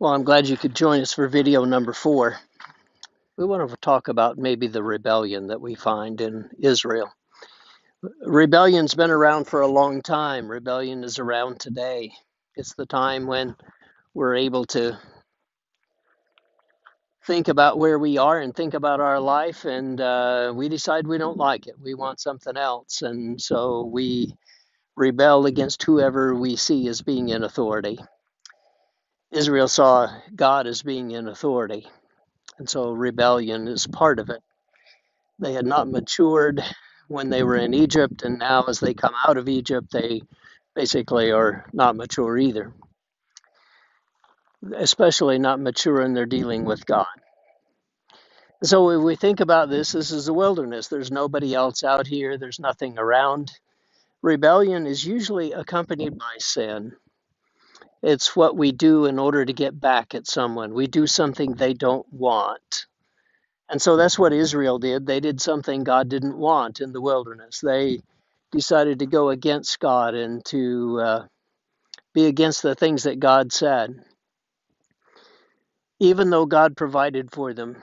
Well, I'm glad you could join us for video number 4. We want to talk about maybe the rebellion that we find in Israel. Rebellion's been around for a long time. Rebellion is around today. It's the time when we're able to think about where we are and think about our life, and we decide we don't like it. We want something else, and so we rebel against whoever we see as being in authority. Israel saw God as being in authority, and so rebellion is part of it. They had not matured when they were in Egypt, and now as they come out of Egypt, they basically are not mature either, especially not mature in their dealing with God. So if we think about this, this is a wilderness. There's nobody else out here, there's nothing around. Rebellion is usually accompanied by sin. It's what we do in order to get back at someone. We do something they don't want. And so that's what Israel did. They did something God didn't want in the wilderness. They decided to go against God and to be against the things that God said. Even though God provided for them,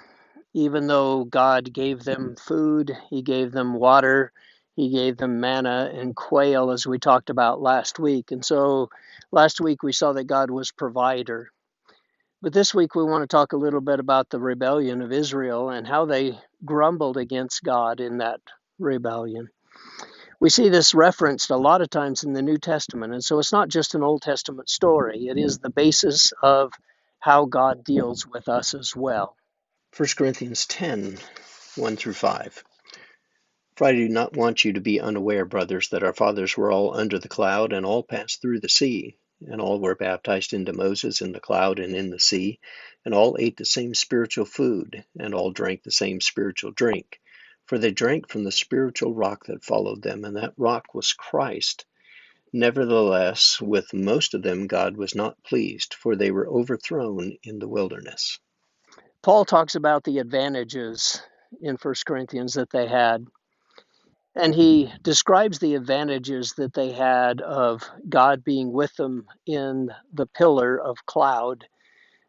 even though God gave them food, He gave them water, He gave them manna and quail, as we talked about last week. And so last week we saw that God was provider. But this week we want to talk a little bit about the rebellion of Israel and how they grumbled against God in that rebellion. We see this referenced a lot of times in the New Testament, and so it's not just an Old Testament story. It is the basis of how God deals with us as well. 1 Corinthians 10, 1 through 5. For I do not want you to be unaware, brothers, that our fathers were all under the cloud, and all passed through the sea, and all were baptized into Moses in the cloud and in the sea, and all ate the same spiritual food, and all drank the same spiritual drink. For they drank from the spiritual rock that followed them, and that rock was Christ. Nevertheless, with most of them God was not pleased, for they were overthrown in the wilderness. Paul talks about the advantages in 1 Corinthians that they had. And he describes the advantages that they had of God being with them in the pillar of cloud,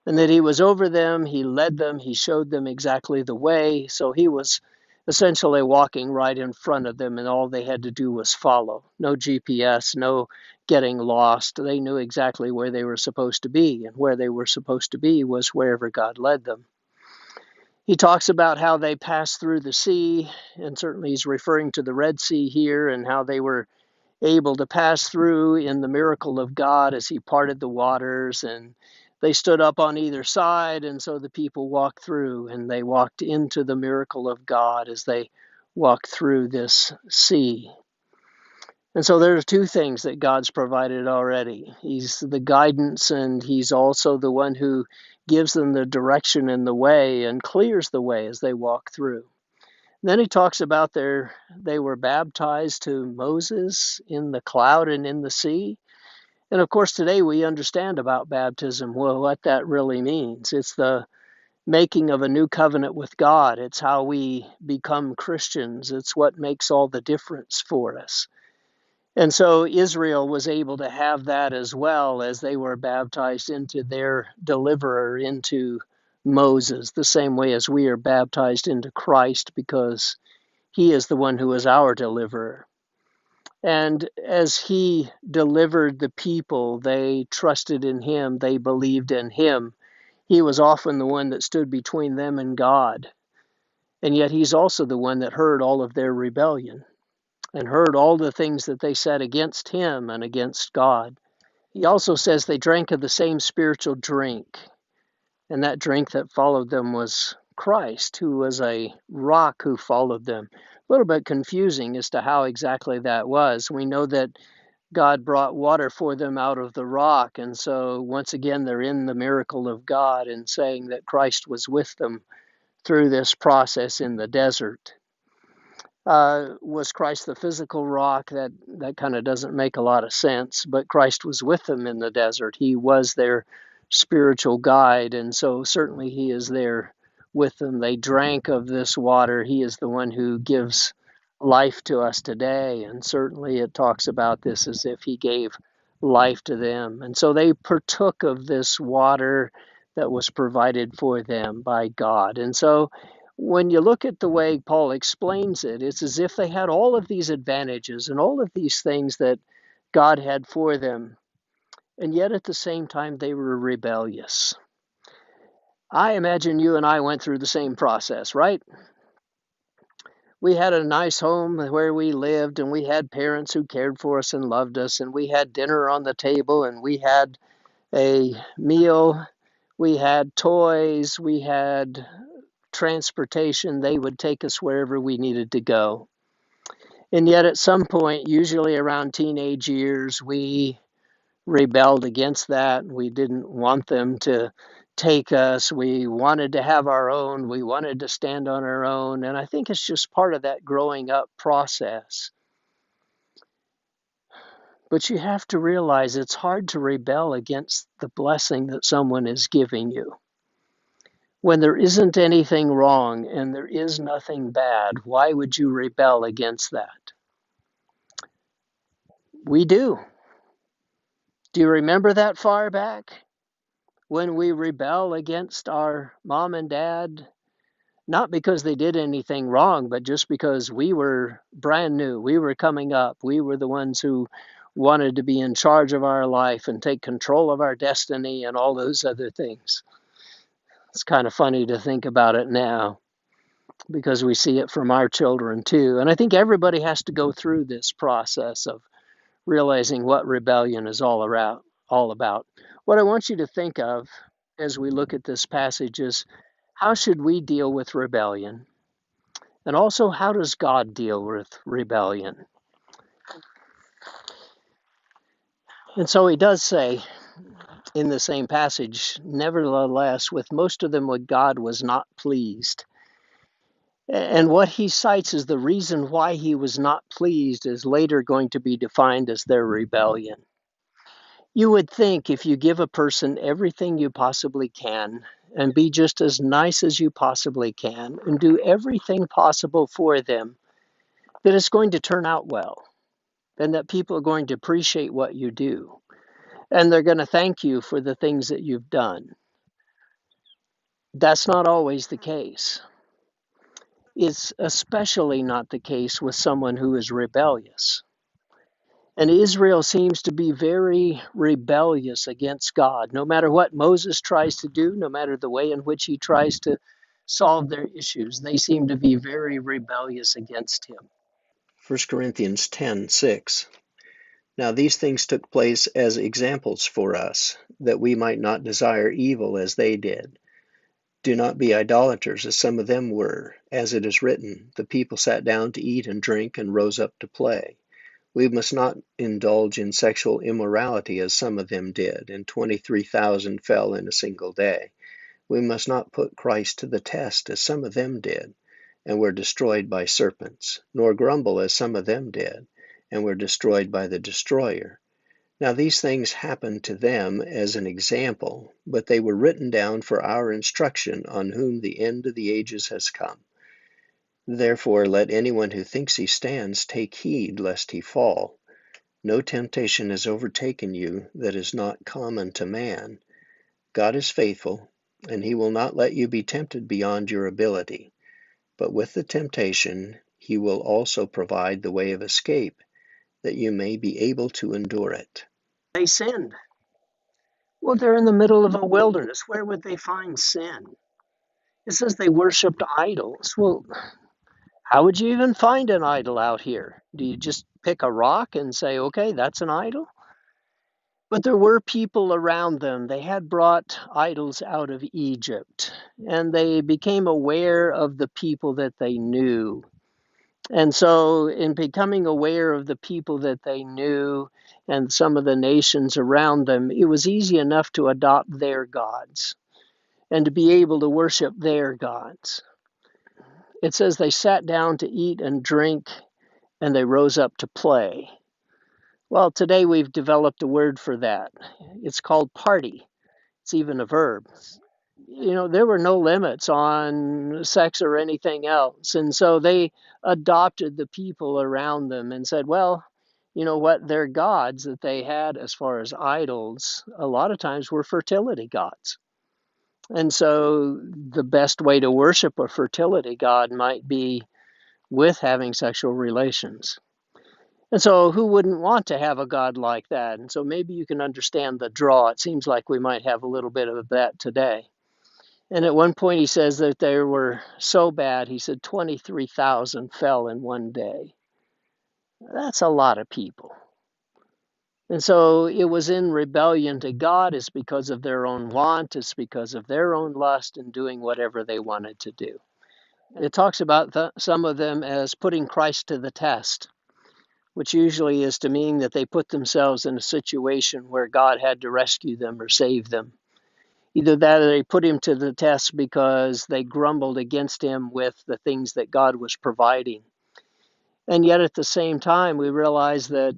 and that He was over them, He led them, He showed them exactly the way. So He was essentially walking right in front of them, and all they had to do was follow. No GPS, no getting lost. They knew exactly where they were supposed to be, and where they were supposed to be was wherever God led them. He talks about how they passed through the sea, and certainly he's referring to the Red Sea here, and how they were able to pass through in the miracle of God as He parted the waters, and they stood up on either side, and so the people walked through, and they walked into the miracle of God as they walked through this sea. And so there's two things that God's provided already. He's the guidance, and He's also the one who gives them the direction and the way and clears the way as they walk through. Then he talks about they were baptized to Moses in the cloud and in the sea. And of course, today we understand about baptism, well, what that really means. It's the making of a new covenant with God. It's how we become Christians. It's what makes all the difference for us. And so Israel was able to have that as well as they were baptized into their deliverer, into Moses, the same way as we are baptized into Christ because He is the one who is our deliverer. And as He delivered the people, they trusted in Him, they believed in Him. He was often the one that stood between them and God. And yet He's also the one that heard all of their rebellion and heard all the things that they said against Him and against God. He also says they drank of the same spiritual drink, and that drink that followed them was Christ, who was a rock who followed them. A little bit confusing as to how exactly that was. We know that God brought water for them out of the rock, and so once again they're in the miracle of God and saying that Christ was with them through this process in the desert. Was Christ the physical rock? That kind of doesn't make a lot of sense, but Christ was with them in the desert. He was their spiritual guide, and so certainly He is there with them. They drank of this water. He is the one who gives life to us today, and certainly it talks about this as if He gave life to them. And so they partook of this water. that was provided for them by God. And so when you look at the way Paul explains it, it's as if they had all of these advantages and all of these things that God had for them, and yet at the same time they were rebellious. I imagine you and I went through the same process, right? We had a nice home where we lived, and we had parents who cared for us and loved us, and we had dinner on the table, and we had a meal, we had toys, we had transportation. They would take us wherever we needed to go. And yet, at some point, usually around teenage years, we rebelled against that. We didn't want them to take us. We wanted to have our own. We wanted to stand on our own. And I think it's just part of that growing up process. But you have to realize it's hard to rebel against the blessing that someone is giving you. When there isn't anything wrong and there is nothing bad, why would you rebel against that? We do. Do you remember that far back? When we rebel against our mom and dad, not because they did anything wrong, but just because we were brand new. We were coming up. We were the ones who wanted to be in charge of our life and take control of our destiny and all those other things. It's kind of funny to think about it now because we see it from our children too. And I think everybody has to go through this process of realizing what rebellion is all about. What I want you to think of as we look at this passage is, how should we deal with rebellion? And also, how does God deal with rebellion? And so he does say in the same passage, nevertheless, with most of them, God was not pleased. And what he cites as the reason why he was not pleased is later going to be defined as their rebellion. You would think if you give a person everything you possibly can and be just as nice as you possibly can and do everything possible for them, that it's going to turn out well and that people are going to appreciate what you do and they're going to thank you for the things that you've done. That's not always the case. It's especially not the case with someone who is rebellious. And Israel seems to be very rebellious against God. No matter what Moses tries to do, no matter the way in which he tries to solve their issues, they seem to be very rebellious against him. 1 Corinthians 10:6. Now these things took place as examples for us, that we might not desire evil as they did. Do not be idolaters, as some of them were. As it is written, the people sat down to eat and drink and rose up to play. We must not indulge in sexual immorality as some of them did, and 23,000 fell in a single day. We must not put Christ to the test as some of them did, and were destroyed by serpents, nor grumble as some of them did, and were destroyed by the destroyer. Now these things happened to them as an example, but they were written down for our instruction, on whom the end of the ages has come. Therefore let anyone who thinks he stands take heed lest he fall. No temptation has overtaken you that is not common to man. God is faithful, and he will not let you be tempted beyond your ability. But with the temptation, he will also provide the way of escape, that you may be able to endure it. They sinned. Well, they're in the middle of a wilderness. Where would they find sin? It says they worshiped idols. Well, how would you even find an idol out here? Do you just pick a rock and say, okay, that's an idol? But there were people around them. They had brought idols out of Egypt, and they became aware of the people that they knew. And so, in becoming aware of the people that they knew and some of the nations around them, it was easy enough to adopt their gods and to be able to worship their gods. It says they sat down to eat and drink, and they rose up to play. Well, today we've developed a word for that. It's called party. It's even a verb. There were no limits on sex or anything else. And so they adopted the people around them and said, well, you know what? Their gods that they had as far as idols, a lot of times were fertility gods. And so the best way to worship a fertility god might be with having sexual relations. And so who wouldn't want to have a god like that? And so maybe you can understand the draw. It seems like we might have a little bit of that today. And at one point he says that they were so bad, he said 23,000 fell in one day. That's a lot of people. And so it was in rebellion to God. It's because of their own want. It's because of their own lust and doing whatever they wanted to do. It talks about some of them as putting Christ to the test, which usually is to mean that they put themselves in a situation where God had to rescue them or save them. Either that or they put him to the test because they grumbled against him with the things that God was providing. And yet at the same time, we realize that,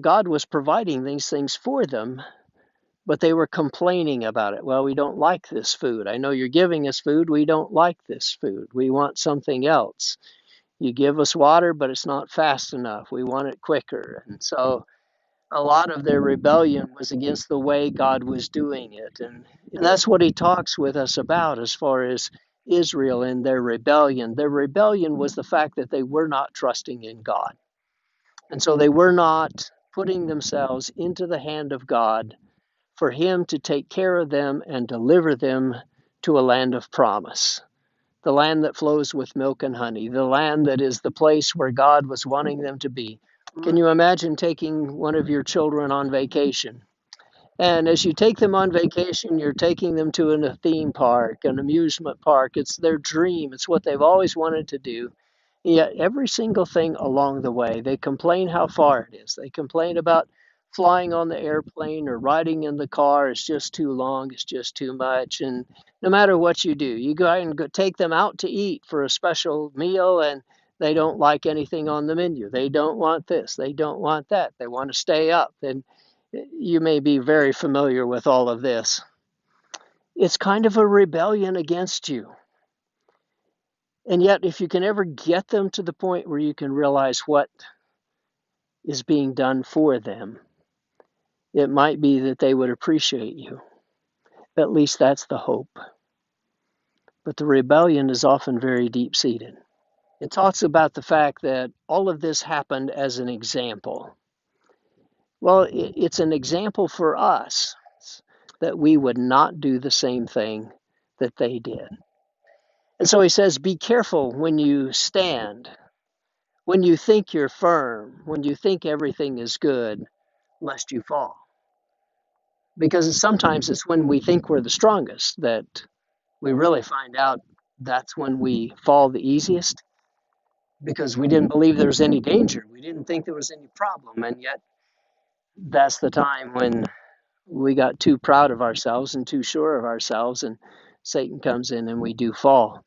God was providing these things for them, but they were complaining about it. Well, we don't like this food. I know you're giving us food. We don't like this food. We want something else. You give us water, but it's not fast enough. We want it quicker. And so a lot of their rebellion was against the way God was doing it. And that's what he talks with us about as far as Israel and their rebellion. Their rebellion was the fact that they were not trusting in God. And so they were not putting themselves into the hand of God for him to take care of them and deliver them to a land of promise, the land that flows with milk and honey, the land that is the place where God was wanting them to be. Can you imagine taking one of your children on vacation? And as you take them on vacation, you're taking them to a theme park, an amusement park. It's their dream, it's what they've always wanted to do. Yet every single thing along the way, they complain how far it is. They complain about flying on the airplane or riding in the car. It's just too long. It's just too much. And no matter what you do, you go and go take them out to eat for a special meal, and they don't like anything on the menu. They don't want this. They don't want that. They want to stay up. And you may be very familiar with all of this. It's kind of a rebellion against you. And yet, if you can ever get them to the point where you can realize what is being done for them, it might be that they would appreciate you. At least that's the hope. But the rebellion is often very deep seated. It talks about the fact that all of this happened as an example. Well, it's an example for us that we would not do the same thing that they did. And so he says, be careful when you stand, when you think you're firm, when you think everything is good, lest you fall. Because sometimes it's when we think we're the strongest that we really find out that's when we fall the easiest, because we didn't believe there was any danger. We didn't think there was any problem. And yet that's the time when we got too proud of ourselves and too sure of ourselves, and Satan comes in and we do fall.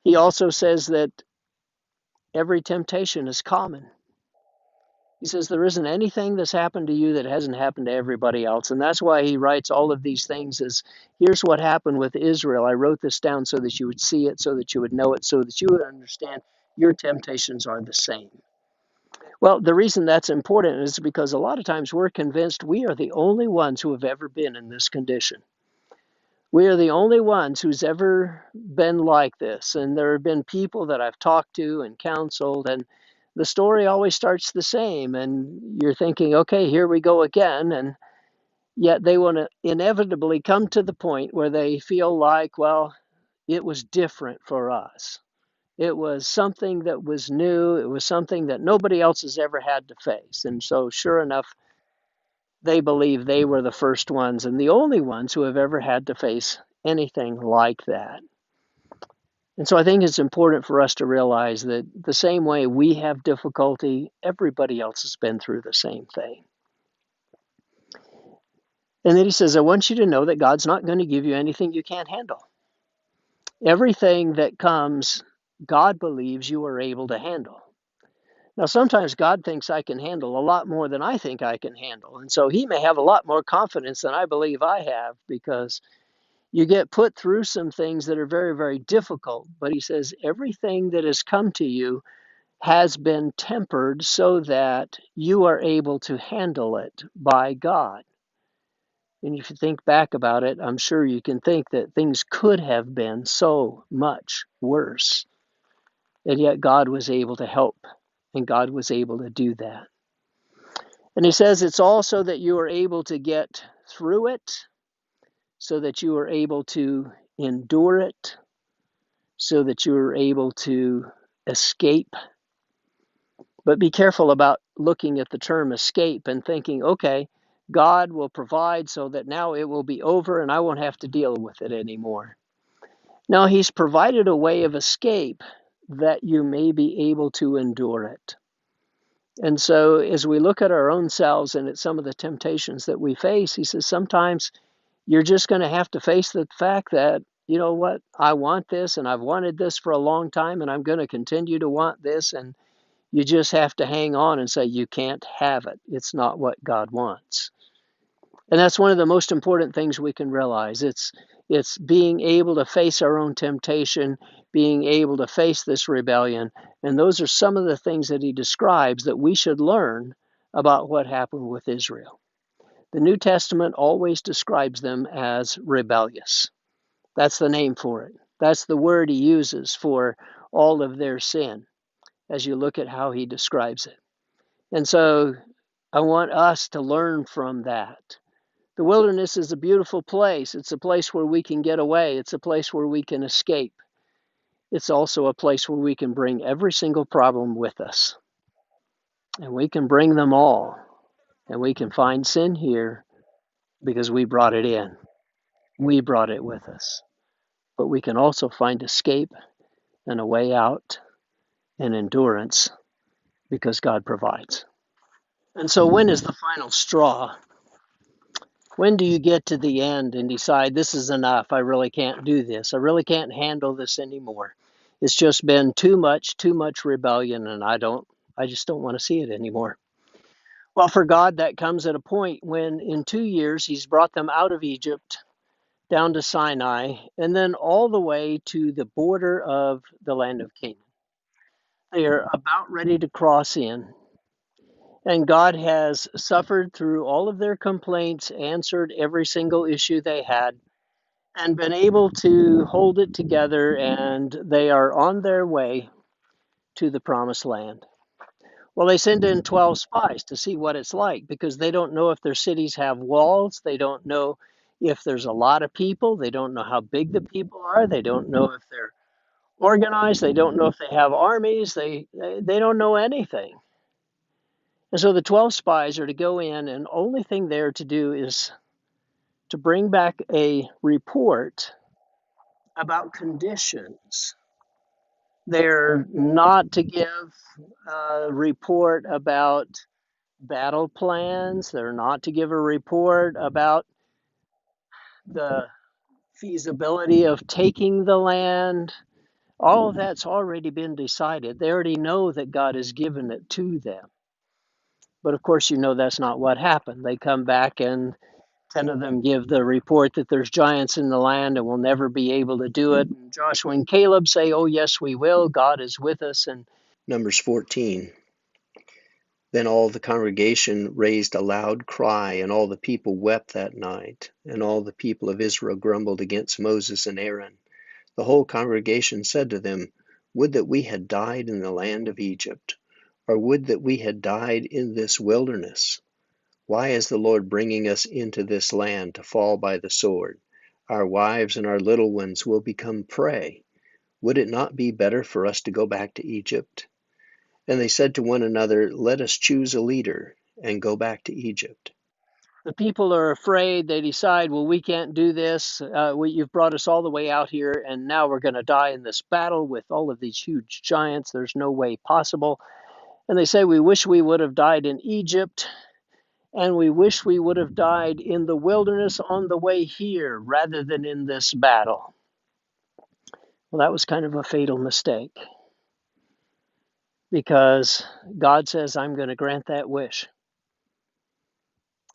He also says that every temptation is common. He says there isn't anything that's happened to you that hasn't happened to everybody else. And that's why he writes all of these things as, here's what happened with Israel. I wrote this down so that you would see it, so that you would know it, so that you would understand your temptations are the same. Well, the reason that's important is because a lot of times we're convinced we are the only ones who have ever been in this condition. We are the only ones who's ever been like this. And there have been people that I've talked to and counseled, and the story always starts the same. And you're thinking, okay, here we go again. And yet they want to inevitably come to the point where they feel like, well, it was different for us. It was something that was new. It was something that nobody else has ever had to face. And so, sure enough, they believe they were the first ones and the only ones who have ever had to face anything like that. And so I think it's important for us to realize that the same way we have difficulty, everybody else has been through the same thing. And then he says, I want you to know that God's not going to give you anything you can't handle. Everything that comes, God believes you are able to handle. Now, sometimes God thinks I can handle a lot more than I think I can handle. And so he may have a lot more confidence than I believe I have, because you get put through some things that are very, very difficult. But he says everything that has come to you has been tempered so that you are able to handle it by God. And if you think back about it, I'm sure you can think that things could have been so much worse. And yet God was able to help, and God was able to do that. And he says it's also that you are able to get through it, so that you are able to endure it, so that you are able to escape. But be careful about looking at the term escape and thinking, okay, God will provide so that now it will be over and I won't have to deal with it anymore. Now, he's provided a way of escape that you may be able to endure it. And so, as we look at our own selves and at some of the temptations that we face, he says sometimes you're just going to have to face the fact that, you know what, I want this and I've wanted this for a long time and I'm going to continue to want this. And you just have to hang on and say, you can't have it. It's not what God wants. And that's one of the most important things we can realize. It's being able to face our own temptation, being able to face this rebellion. And those are some of the things that he describes that we should learn about what happened with Israel. The New Testament always describes them as rebellious. That's the name for it. That's the word he uses for all of their sin as you look at how he describes it. And so I want us to learn from that. The wilderness is a beautiful place. It's a place where we can get away. It's a place where we can escape. It's also a place where we can bring every single problem with us. And we can bring them all. And we can find sin here because we brought it in. We brought it with us. But we can also find escape and a way out and endurance because God provides. And so when is the final straw? When do you get to the end and decide this is enough? I really can't do this. I really can't handle this anymore. It's just been too much rebellion, and I just don't want to see it anymore. Well, for God, that comes at a point when in 2 years he's brought them out of Egypt down to Sinai and then all the way to the border of the land of Canaan. They are about ready to cross in. And God has suffered through all of their complaints, answered every single issue they had, and been able to hold it together, and they are on their way to the promised land. Well, they send in 12 spies to see what it's like because they don't know if their cities have walls. They don't know if there's a lot of people. They don't know how big the people are. They don't know if they're organized. They don't know if they have armies. They don't know anything. And so the 12 spies are to go in, and the only thing they're to do is to bring back a report about conditions. They're not to give a report about battle plans. They're not to give a report about the feasibility of taking the land. All of that's already been decided. They already know that God has given it to them. But of course, you know that's not what happened. They come back and 10 of them give the report that there's giants in the land and we'll never be able to do it. And Joshua and Caleb say, oh, yes, we will. God is with us. And Numbers 14. Then all the congregation raised a loud cry, and all the people wept that night. And all the people of Israel grumbled against Moses and Aaron. The whole congregation said to them, would that we had died in the land of Egypt, or would that we had died in this wilderness. Why is the Lord bringing us into this land to fall by the sword? Our wives and our little ones will become prey. Would it not be better for us to go back to Egypt? And they said to one another, let us choose a leader and go back to Egypt. The people are afraid. They decide, well, we can't do this. You've brought us all the way out here, and now we're going to die in this battle with all of these huge giants. There's no way possible. And they say, we wish we would have died in Egypt. And we wish we would have died in the wilderness on the way here rather than in this battle. Well, that was kind of a fatal mistake because God says, I'm going to grant that wish.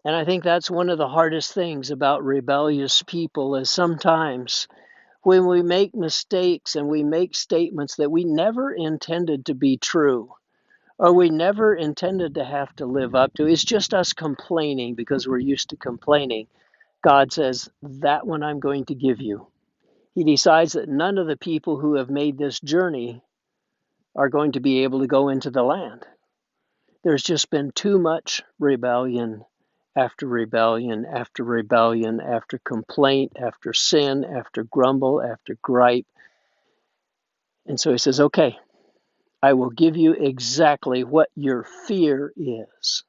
And I think that's one of the hardest things about rebellious people is sometimes when we make mistakes and we make statements that we never intended to be true or we never intended to have to live up to. It's just us complaining because we're used to complaining. God says, that one I'm going to give you. He decides that none of the people who have made this journey are going to be able to go into the land. There's just been too much rebellion after rebellion after rebellion, after complaint, after sin, after grumble, after gripe. And so he says, okay, I will give you exactly what your fear is.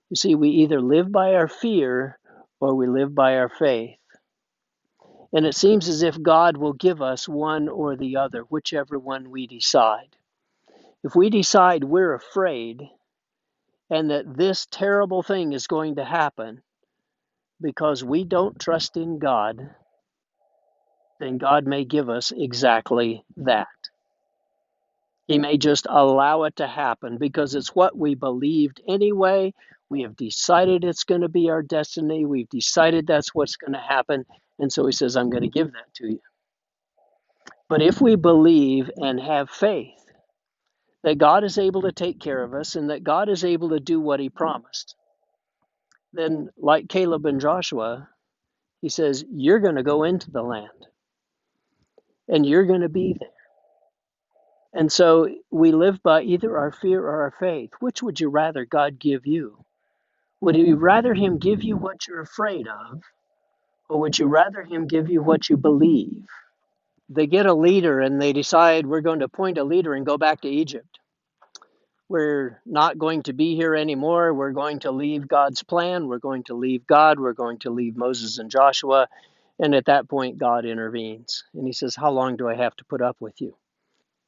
You see, we either live by our fear or we live by our faith. And it seems as if God will give us one or the other, whichever one we decide. If we decide we're afraid and that this terrible thing is going to happen because we don't trust in God, then God may give us exactly that. He may just allow it to happen because it's what we believed anyway. We have decided it's going to be our destiny. We've decided that's what's going to happen. And so he says, I'm going to give that to you. But if we believe and have faith that God is able to take care of us and that God is able to do what he promised, then like Caleb and Joshua, he says, you're going to go into the land and you're going to be there. And so we live by either our fear or our faith. Which would you rather God give you? Would you rather him give you what you're afraid of, or would you rather him give you what you believe? They get a leader and they decide we're going to appoint a leader and go back to Egypt. We're not going to be here anymore. We're going to leave God's plan. We're going to leave God. We're going to leave Moses and Joshua. And at that point, God intervenes. And he says, how long do I have to put up with you?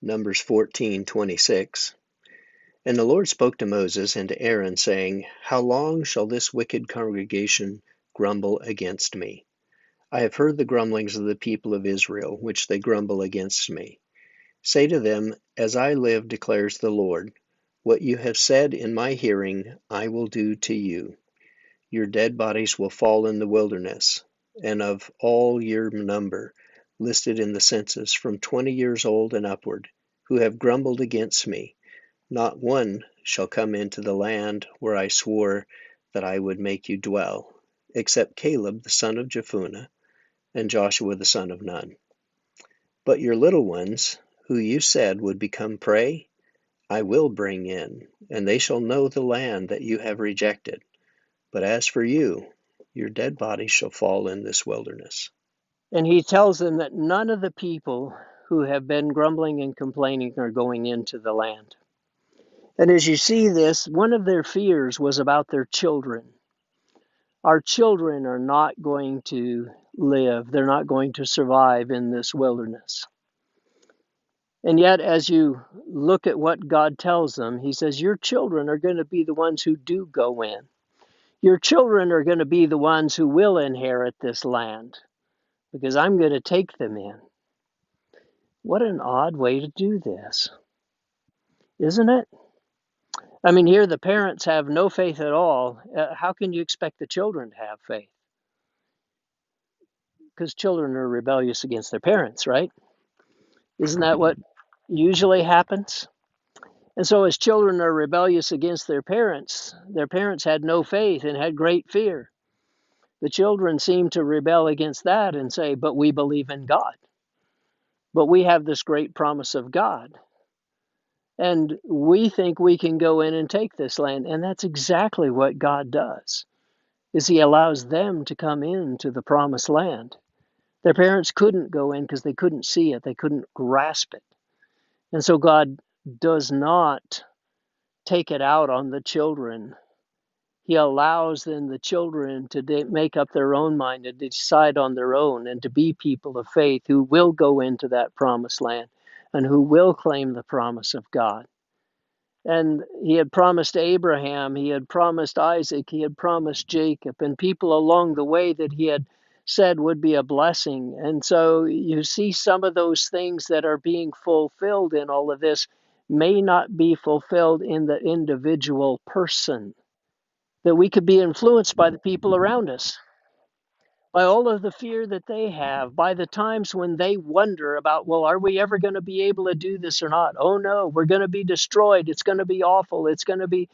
Numbers 14:26. And the Lord spoke to Moses and to Aaron, saying, How long shall this wicked congregation grumble against me? I have heard the grumblings of the people of Israel, which they grumble against me. Say to them, As I live, declares the Lord, what you have said in my hearing I will do to you. Your dead bodies will fall in the wilderness, and of all your number, listed in the census, from 20 years old and upward, who have grumbled against me, not one shall come into the land where I swore that I would make you dwell, except Caleb the son of Jephunneh and Joshua the son of Nun. But your little ones, who you said would become prey, I will bring in, and they shall know the land that you have rejected. But as for you, your dead bodies shall fall in this wilderness. And he tells them that none of the people who have been grumbling and complaining are going into the land. And as you see this, one of their fears was about their children. Our children are not going to live. They're not going to survive in this wilderness. And yet, as you look at what God tells them, he says, your children are going to be the ones who do go in. Your children are going to be the ones who will inherit this land because I'm going to take them in. What an odd way to do this, isn't it? I mean, here the parents have no faith at all. How can you expect the children to have faith? Because children are rebellious against their parents, right? Isn't that what usually happens? And so, as children are rebellious against their parents had no faith and had great fear. The children seem to rebel against that and say, but we believe in God. But we have this great promise of God. And we think we can go in and take this land. And that's exactly what God does, is he allows them to come into the promised land. Their parents couldn't go in because they couldn't see it. They couldn't grasp it. And so God does not take it out on the children. He allows then the children to make up their own mind and decide on their own and to be people of faith who will go into that promised land and who will claim the promise of God. And he had promised Abraham, he had promised Isaac, he had promised Jacob, and people along the way that he had said would be a blessing. And so you see some of those things that are being fulfilled in all of this may not be fulfilled in the individual person. That we could be influenced by the people around us, by all of the fear that they have, by the times when they wonder about, well, are we ever going to be able to do this or not? Oh no, we're going to be destroyed. It's going to be awful. It's going to be,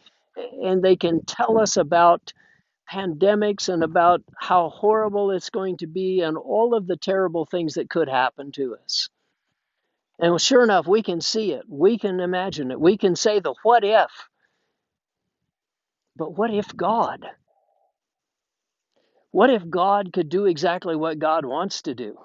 and they can tell us about pandemics and about how horrible it's going to be and all of the terrible things that could happen to us. And sure enough, we can see it. We can imagine it. We can say the what if. But what if God? What if God could do exactly what God wants to do?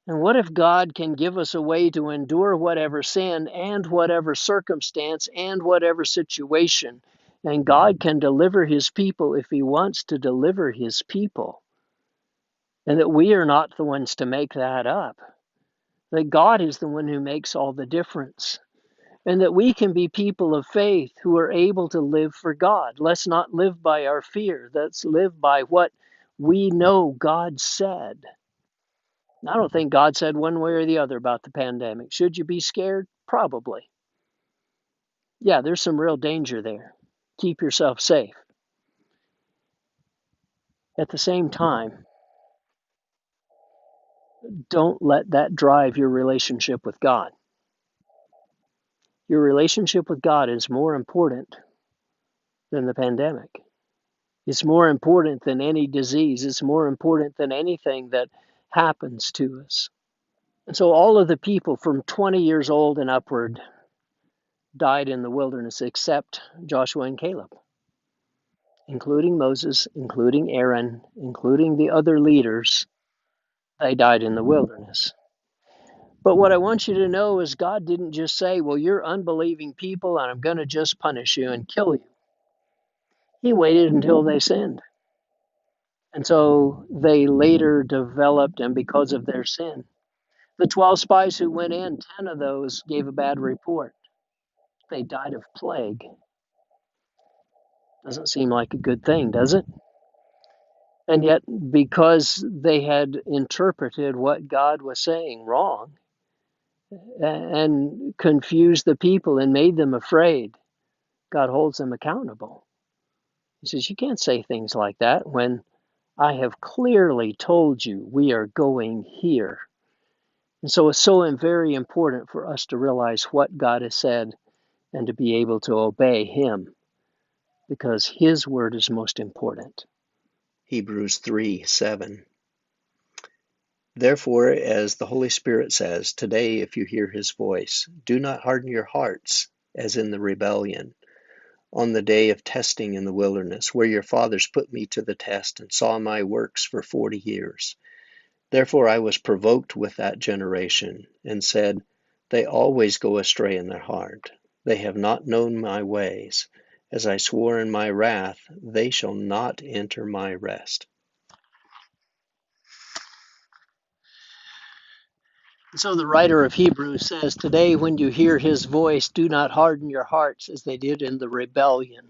And what if God can give us a way to endure whatever sin and whatever circumstance and whatever situation? And God can deliver his people if he wants to deliver his people. And that we are not the ones to make that up. That God is the one who makes all the difference. And that we can be people of faith who are able to live for God. Let's not live by our fear. Let's live by what we know God said. I don't think God said one way or the other about the pandemic. Should you be scared? Probably. Yeah, there's some real danger there. Keep yourself safe. At the same time, don't let that drive your relationship with God. Your relationship with God is more important than the pandemic. It's more important than any disease. It's more important than anything that happens to us. And so all of the people from 20 years old and upward died in the wilderness except Joshua and Caleb, including Moses, including Aaron, including the other leaders. They died in the wilderness. But what I want you to know is God didn't just say, well, you're unbelieving people and I'm going to just punish you and kill you. He waited until they sinned. And so they later developed, and because of their sin, the 12 spies who went in, 10 of those gave a bad report. They died of plague. Doesn't seem like a good thing, does it? And yet, because they had interpreted what God was saying wrong and confused the people and made them afraid, God holds them accountable. He says, you can't say things like that when I have clearly told you we are going here. And so it's so very important for us to realize what God has said and to be able to obey him because his word is most important. Hebrews 3:7. Therefore, as the Holy Spirit says, today if you hear his voice, do not harden your hearts as in the rebellion on the day of testing in the wilderness, where your fathers put me to the test and saw my works for 40 years. Therefore I was provoked with that generation and said, they always go astray in their heart. They have not known my ways. As I swore in my wrath, they shall not enter my rest. So the writer of Hebrews says, today when you hear his voice, do not harden your hearts as they did in the rebellion.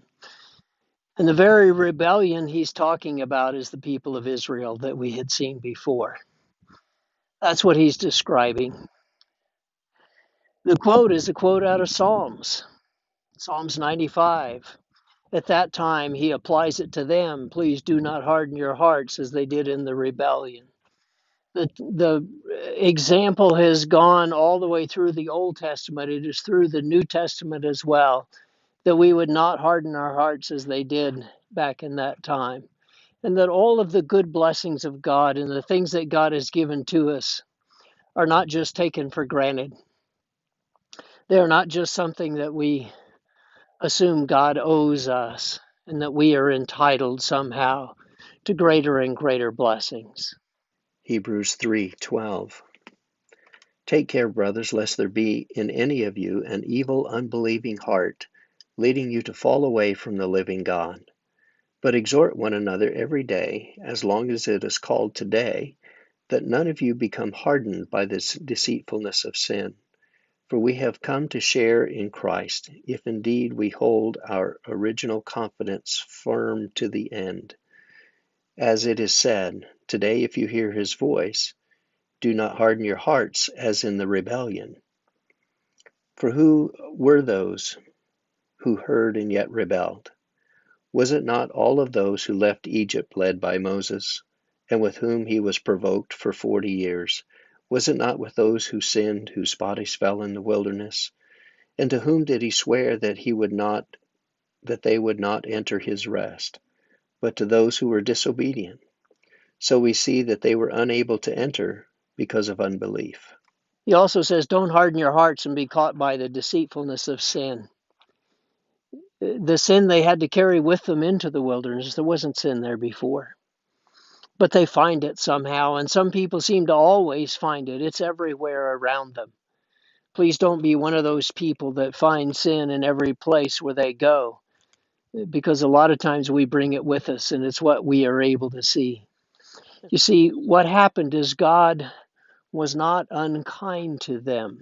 And the very rebellion he's talking about is the people of Israel that we had seen before. That's what he's describing. The quote is a quote out of Psalms 95. At that time, he applies it to them. Please do not harden your hearts as they did in the rebellion. The example has gone all the way through the Old Testament. It is through the New Testament as well, that we would not harden our hearts as they did back in that time. And that all of the good blessings of God and the things that God has given to us are not just taken for granted. They are not just something that we assume God owes us and that we are entitled somehow to greater and greater blessings. Hebrews 3:12. Take care, brothers, lest there be in any of you an evil, unbelieving heart, leading you to fall away from the living God. But exhort one another every day, as long as it is called today, that none of you become hardened by this deceitfulness of sin. For we have come to share in Christ, if indeed we hold our original confidence firm to the end. As it is said, today if you hear his voice, do not harden your hearts as in the rebellion. For who were those who heard and yet rebelled? Was it not all of those who left Egypt led by Moses, and with whom he was provoked for 40 years? Was it not with those who sinned, whose bodies fell in the wilderness? And to whom did he swear that they would not enter his rest? but to those who were disobedient. So we see that they were unable to enter because of unbelief. He also says, don't harden your hearts and be caught by the deceitfulness of sin. The sin they had to carry with them into the wilderness, there wasn't sin there before. But they find it somehow, and some people seem to always find it. It's everywhere around them. Please don't be one of those people that find sin in every place where they go, because a lot of times we bring it with us, and it's what we are able to see. You see, what happened is God was not unkind to them.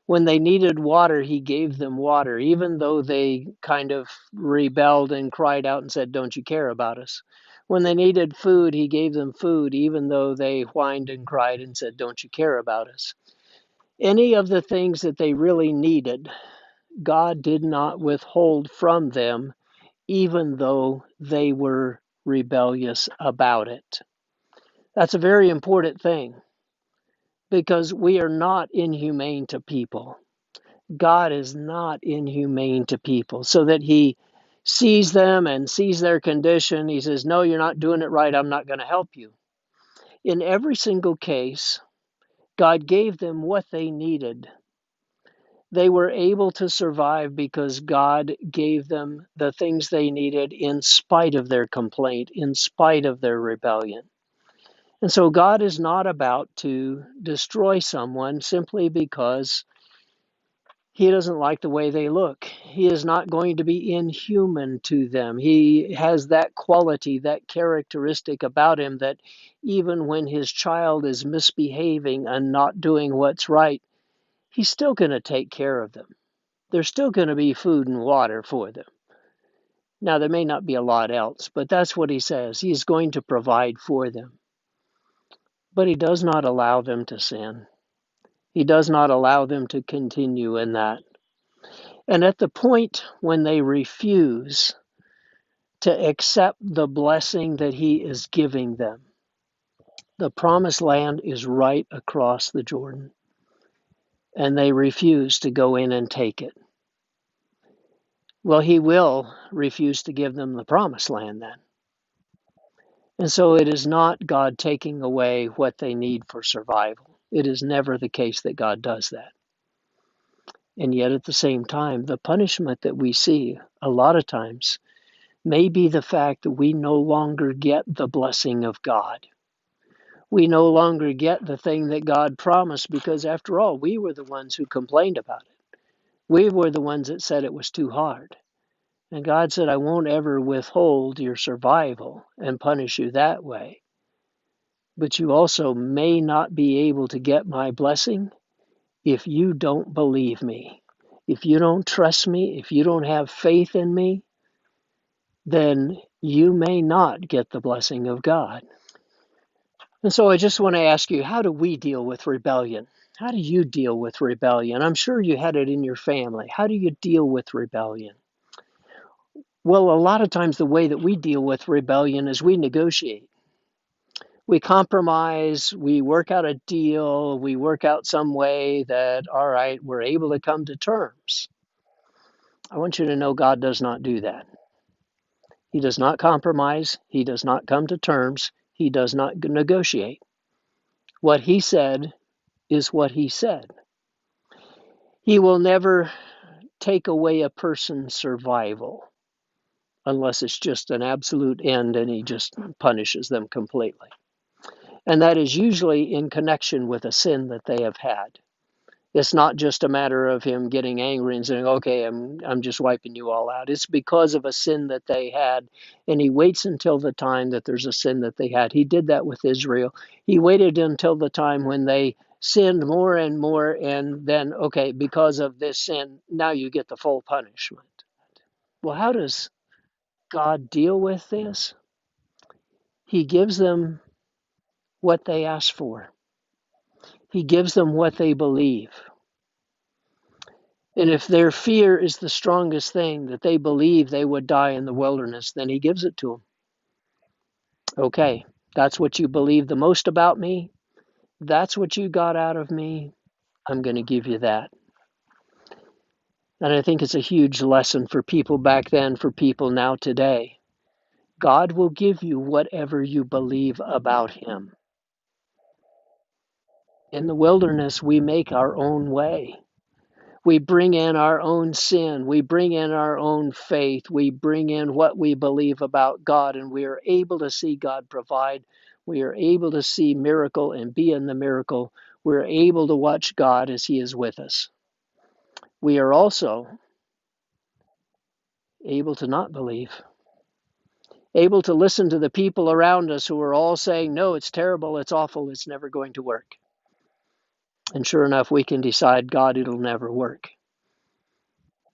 When they needed water, he gave them water, even though they kind of rebelled and cried out and said, don't you care about us? When they needed food, he gave them food, even though they whined and cried and said, don't you care about us? Any of the things that they really needed, God did not withhold from them, even though they were rebellious about it. That's a very important thing, because we are not inhumane to people. God is not inhumane to people, so that he sees them and sees their condition. He says, no, you're not doing it right. I'm not going to help you. In every single case, God gave them what they needed. They were able to survive because God gave them the things they needed in spite of their complaint, in spite of their rebellion. And so God is not about to destroy someone simply because he doesn't like the way they look. He is not going to be inhuman to them. He has that quality, that characteristic about him, that even when his child is misbehaving and not doing what's right, he's still going to take care of them. There's still going to be food and water for them. Now, there may not be a lot else, but that's what he says. He's going to provide for them. But he does not allow them to sin. He does not allow them to continue in that. And at the point when they refuse to accept the blessing that he is giving them, the promised land is right across the Jordan, and they refuse to go in and take it. Well, he will refuse to give them the promised land then. And so it is not God taking away what they need for survival. It is never the case that God does that. And yet at the same time, the punishment that we see a lot of times may be the fact that we no longer get the blessing of God. We no longer get the thing that God promised, because after all, we were the ones who complained about it. We were the ones that said it was too hard. And God said, I won't ever withhold your survival and punish you that way. But you also may not be able to get my blessing if you don't believe me. If you don't trust me, if you don't have faith in me, then you may not get the blessing of God. And so I just want to ask you, how do we deal with rebellion? How do you deal with rebellion? I'm sure you had it in your family. How do you deal with rebellion? Well, a lot of times the way that we deal with rebellion is we negotiate. We compromise, we work out a deal, we work out some way that, all right, we're able to come to terms. I want you to know God does not do that. He does not compromise. He does not come to terms. He does not negotiate. What he said is what he said. He will never take away a person's survival unless it's just an absolute end and he just punishes them completely. And that is usually in connection with a sin that they have had. It's not just a matter of him getting angry and saying, okay, I'm just wiping you all out. It's because of a sin that they had, and he waits until the time that there's a sin that they had. He did that with Israel. He waited until the time when they sinned more and more, and then, okay, because of this sin, now you get the full punishment. Well, how does God deal with this? He gives them what they ask for. He gives them what they believe. And if their fear is the strongest thing, that they believe they would die in the wilderness, then he gives it to them. Okay, that's what you believe the most about me. That's what you got out of me. I'm going to give you that. And I think it's a huge lesson for people back then, for people now today. God will give you whatever you believe about him. In the wilderness, we make our own way. We bring in our own sin. We bring in our own faith. We bring in what we believe about God, and we are able to see God provide. We are able to see miracle and be in the miracle. We're able to watch God as he is with us. We are also able to not believe, able to listen to the people around us who are all saying, no, it's terrible, it's awful, it's never going to work. And sure enough, we can decide, God, it'll never work.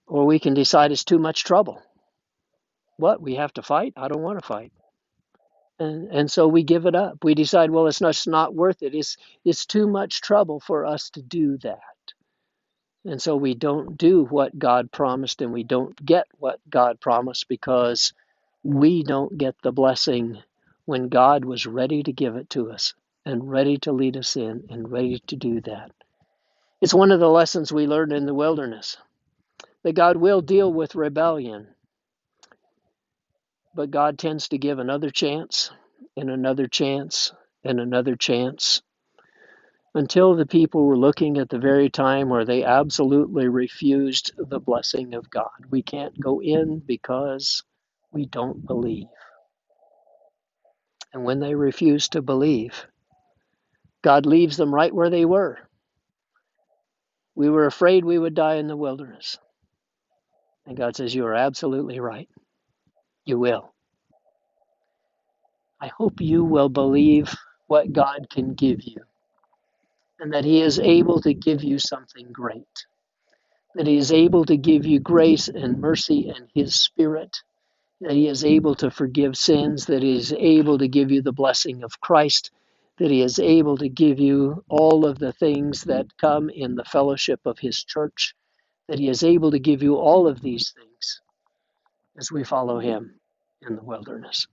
Or we can decide it's too much trouble. What, we have to fight? I don't want to fight. And so we give it up. We decide, well, it's not worth it. It's too much trouble for us to do that. And so we don't do what God promised, and we don't get what God promised because we don't get the blessing when God was ready to give it to us and ready to lead us in and ready to do that. It's one of the lessons we learned in the wilderness, that God will deal with rebellion, but God tends to give another chance and another chance and another chance until the people were looking at the very time where they absolutely refused the blessing of God. We can't go in because we don't believe. And when they refuse to believe, God leaves them right where they were. We were afraid we would die in the wilderness. And God says, you are absolutely right. You will. I hope you will believe what God can give you, and that he is able to give you something great, that he is able to give you grace and mercy and his spirit, that he is able to forgive sins, that he is able to give you the blessing of Christ, that he is able to give you all of the things that come in the fellowship of his church, that he is able to give you all of these things as we follow him in the wilderness.